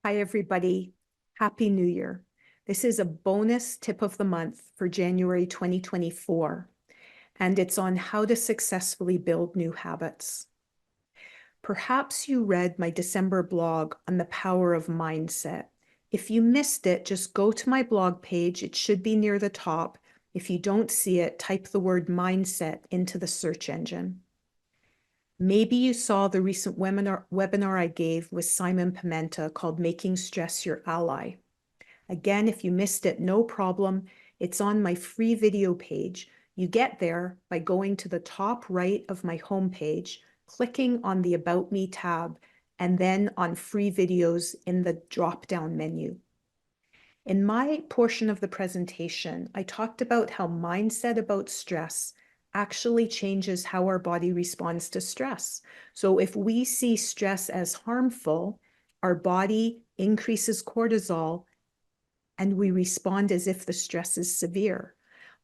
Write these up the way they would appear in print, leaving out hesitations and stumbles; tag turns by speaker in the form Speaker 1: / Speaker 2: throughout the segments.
Speaker 1: Hi, everybody. Happy New Year. This is a bonus tip of the month for January 2024, and it's on how to successfully build new habits. Perhaps you read my December blog on the power of mindset. If you missed it, just go to my blog page. It should be near the top. If you don't see it, type the word mindset into the search engine. Maybe you saw the recent webinar I gave with Simon Pimenta called Making Stress Your Ally. Again, if you missed it, no problem. It's on my free video page. You get there by going to the top right of my homepage, clicking on the About Me tab, and then on free videos in the drop-down menu. In my portion of the presentation, I talked about how mindset about stress actually changes how our body responds to stress. So if we see stress as harmful, our body increases cortisol and we respond as if the stress is severe.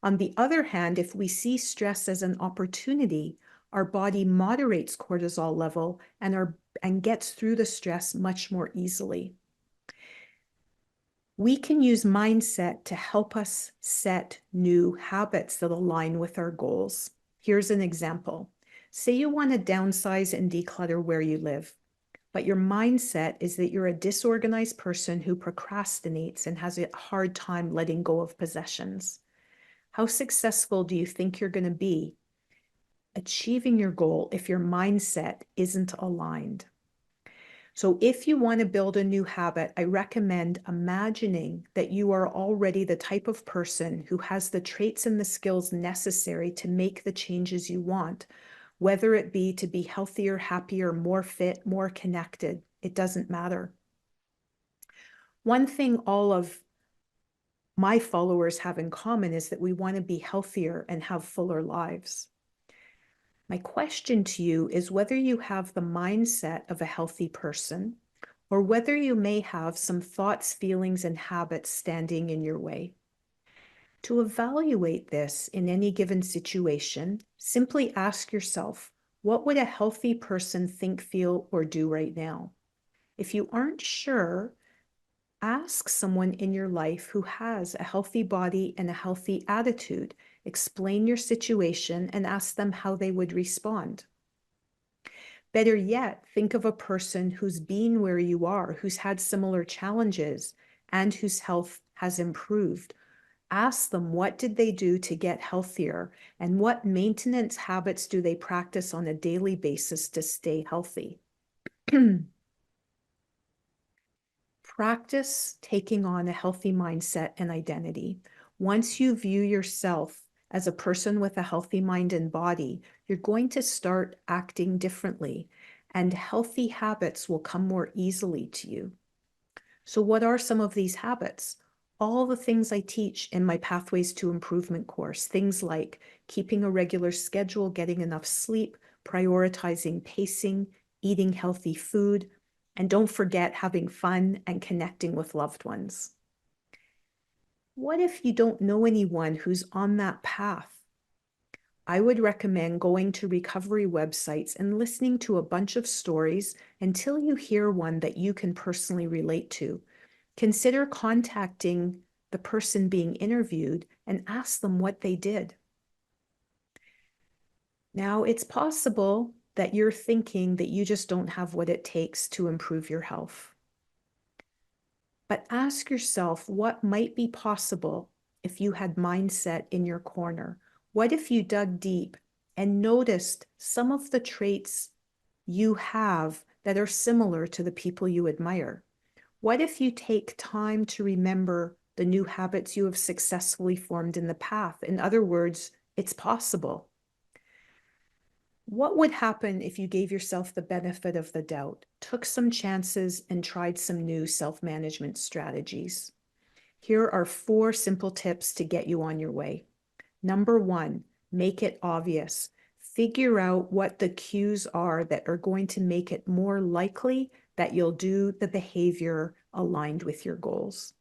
Speaker 1: On the other hand, if we see stress as an opportunity, our body moderates cortisol level and gets through the stress much more easily. We can use mindset to help us set new habits that align with our goals. Here's an example. Say you want to downsize and declutter where you live, but your mindset is that you're a disorganized person who procrastinates and has a hard time letting go of possessions. How successful do you think you're going to be achieving your goal if your mindset isn't aligned? So if you want to build a new habit, I recommend imagining that you are already the type of person who has the traits and the skills necessary to make the changes you want, whether it be to be healthier, happier, more fit, more connected. It doesn't matter. One thing all of my followers have in common is that we want to be healthier and have fuller lives. My question to you is whether you have the mindset of a healthy person or whether you may have some thoughts, feelings, and habits standing in your way. To evaluate this in any given situation, simply ask yourself, what would a healthy person think, feel, or do right now? If you aren't sure, ask someone in your life who has a healthy body and a healthy attitude. Explain your situation and ask them how they would respond. Better yet, think of a person who's been where you are, who's had similar challenges, and whose health has improved. Ask them, what did they do to get healthier, and what maintenance habits do they practice on a daily basis to stay healthy? Practice taking on a healthy mindset and identity. Once you view yourself as a person with a healthy mind and body, you're going to start acting differently, and healthy habits will come more easily to you. So what are some of these habits? All the things I teach in my Pathways to Improvement course, things like keeping a regular schedule, getting enough sleep, prioritizing pacing, eating healthy food, and don't forget having fun and connecting with loved ones. What if you don't know anyone who's on that path? I would recommend going to recovery websites and listening to a bunch of stories until you hear one that you can personally relate to. Consider contacting the person being interviewed and ask them what they did. Now, it's possible that you're thinking that you just don't have what it takes to improve your health. But ask yourself what might be possible if you had mindset in your corner. What if you dug deep and noticed some of the traits you have that are similar to the people you admire? What if you take time to remember the new habits you have successfully formed in the past? In other words, it's possible. What would happen if you gave yourself the benefit of the doubt, took some chances, and tried some new self-management strategies? Here are 4 simple tips to get you on your way. Number 1, make it obvious. Figure out what the cues are that are going to make it more likely that you'll do the behavior aligned with your goals.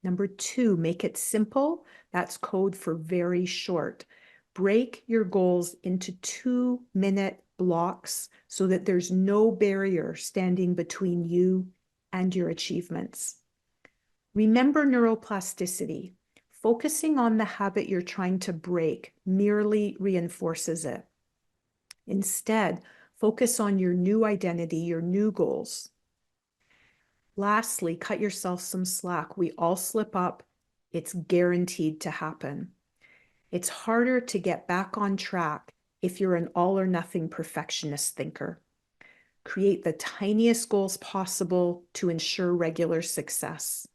Speaker 1: Number 2, make it simple. That's code for very short. Break your goals into 2-minute blocks so that there's no barrier standing between you and your achievements. Remember neuroplasticity. Focusing on the habit you're trying to break merely reinforces it. Instead, focus on your new identity, your new goals. Lastly, cut yourself some slack. We all slip up. It's guaranteed to happen. It's harder to get back on track if you're an all or nothing perfectionist thinker. Create the tiniest goals possible to ensure regular success.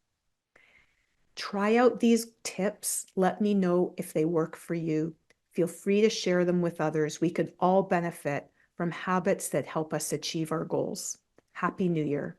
Speaker 1: Try out these tips. Let me know if they work for you. Feel free to share them with others. We could all benefit from habits that help us achieve our goals. Happy New Year.